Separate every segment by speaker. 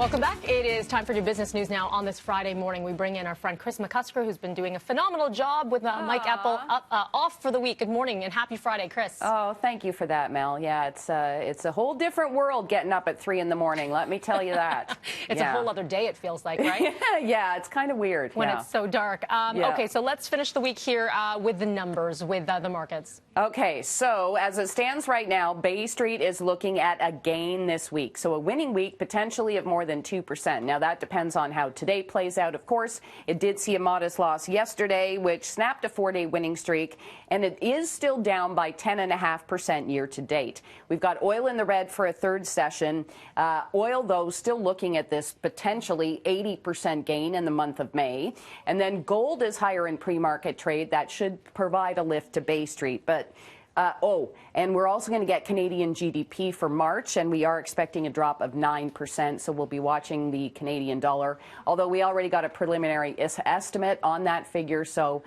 Speaker 1: Welcome back. It is time for your business news now. On this Friday morning, we bring in our friend Kris McCusker, who's been doing a phenomenal job with Mike Apple off for the week. Good morning and happy Friday, Kris.
Speaker 2: Oh, thank you for that, Mel. Yeah, it's a whole different world getting up at 3 in the morning. Let me tell you that.
Speaker 1: It's a whole other day, it feels like, right?
Speaker 2: Yeah, it's kind of weird.
Speaker 1: When it's so dark. Okay, so let's finish the week here with the numbers, with the markets.
Speaker 2: Okay, so as it stands right now, Bay Street is looking at a gain this week. So a winning week, potentially of more than 2%. Now, that depends on how today plays out. Of course, it did see a modest loss yesterday, which snapped a 4-day winning streak, and it is still down by 10.5% year to date. We've got oil in the red for a third session. Oil, though, still looking at this potentially 80% gain in the month of May. And then gold is higher in pre-market trade. That should provide a lift to Bay Street. But and we're also going to get Canadian GDP for March, and we are expecting a drop of 9%, so we'll be watching the Canadian dollar, although we already got a preliminary estimate on that figure, so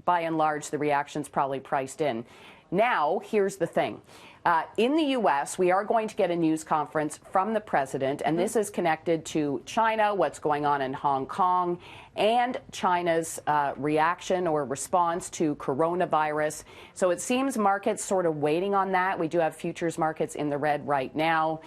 Speaker 2: by and large, the reaction's probably priced in. Now, here's the thing. In the U.S., we are going to get a news conference from the president, and this is connected to China, what's going on in Hong Kong, and China's reaction or response to coronavirus. So it seems markets sort of waiting on that. We do have futures markets in the red right now.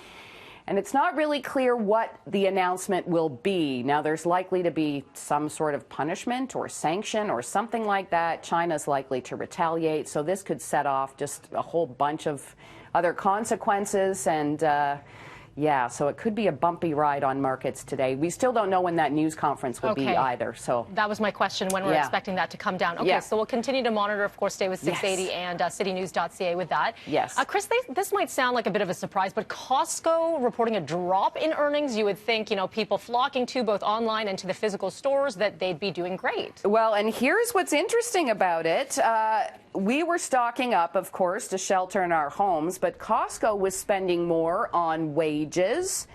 Speaker 2: And it's not really clear what the announcement will be. Now, there's likely to be some sort of punishment or sanction or something like that. China's likely to retaliate. So this could set off just a whole bunch of other consequences. And yeah, so it could be a bumpy ride on markets today. We still don't know when that news conference will be either. So
Speaker 1: that was my question, when we're expecting that to come down. Okay, so we'll continue to monitor, of course, stay with 680 and citynews.ca with that.
Speaker 2: Yes.
Speaker 1: Kris, this might sound like a bit of a surprise, but Costco reporting a drop in earnings. You would think, you know, people flocking to both online and to the physical stores, that they'd be doing great.
Speaker 2: Well, and here's what's interesting about it. We were stocking up, of course, to shelter in our homes, but Costco was spending more on wages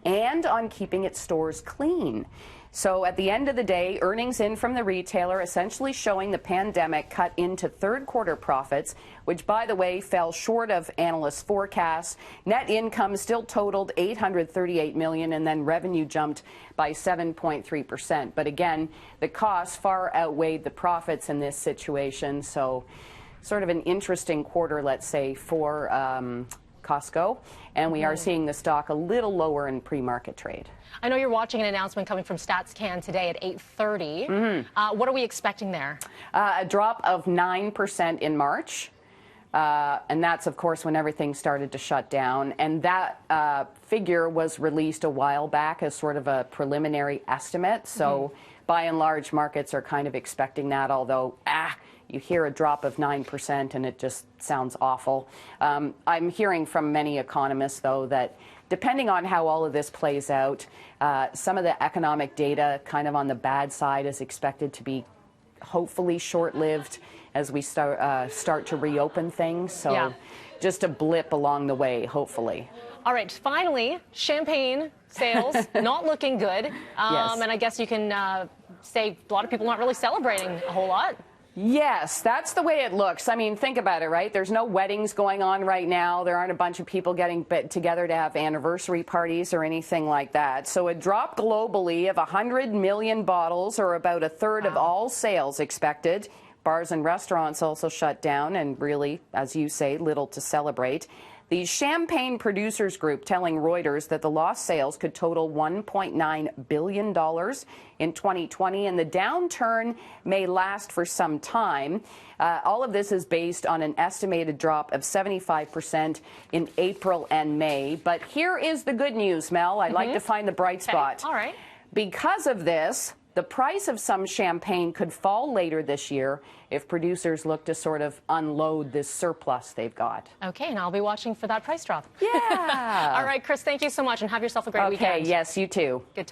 Speaker 2: and on keeping its stores clean. So at the end of the day, earnings in from the retailer essentially showing the pandemic cut into third quarter profits, which, by the way, fell short of analysts' forecasts. Net income still totaled $838 million, and then revenue jumped by 7.3%. But again, the costs far outweighed the profits in this situation. So sort of an interesting quarter, let's say, for Costco, and we are seeing the stock a little lower in pre-market trade.
Speaker 1: I know you're watching an announcement coming from StatsCan today at 8:30. What are we expecting there?
Speaker 2: A drop of 9% in March, and that's, of course, when everything started to shut down. And that figure was released a while back as sort of a preliminary estimate. So by and large, markets are kind of expecting that, although, you hear a drop of 9% and it just sounds awful. I'm hearing from many economists, though, that depending on how all of this plays out, some of the economic data kind of on the bad side is expected to be hopefully short-lived as we start to reopen things. So just a blip along the way, hopefully.
Speaker 1: All right, finally, champagne sales not looking good. And I guess you can say a lot of people aren't really celebrating a whole lot.
Speaker 2: Yes, that's the way it looks. I mean, think about it, right? There's no weddings going on right now. There aren't a bunch of people getting together to have anniversary parties or anything like that. So a drop globally of 100 million bottles, or about a third of all sales expected. Bars and restaurants also shut down, and really, as you say, little to celebrate. The Champagne Producers Group telling Reuters that the lost sales could total $1.9 billion in 2020, and the downturn may last for some time. All of this is based on an estimated drop of 75% in April and May. But here is the good news, Mel. I like to find the bright spot.
Speaker 1: All right.
Speaker 2: Because of this, the price of some champagne could fall later this year if producers look to sort of unload this surplus they've got.
Speaker 1: Okay, and I'll be watching for that price drop.
Speaker 2: Yeah.
Speaker 1: All right, Kris, thank you so much, and have yourself a great weekend.
Speaker 2: Okay, yes, you too.
Speaker 1: Good.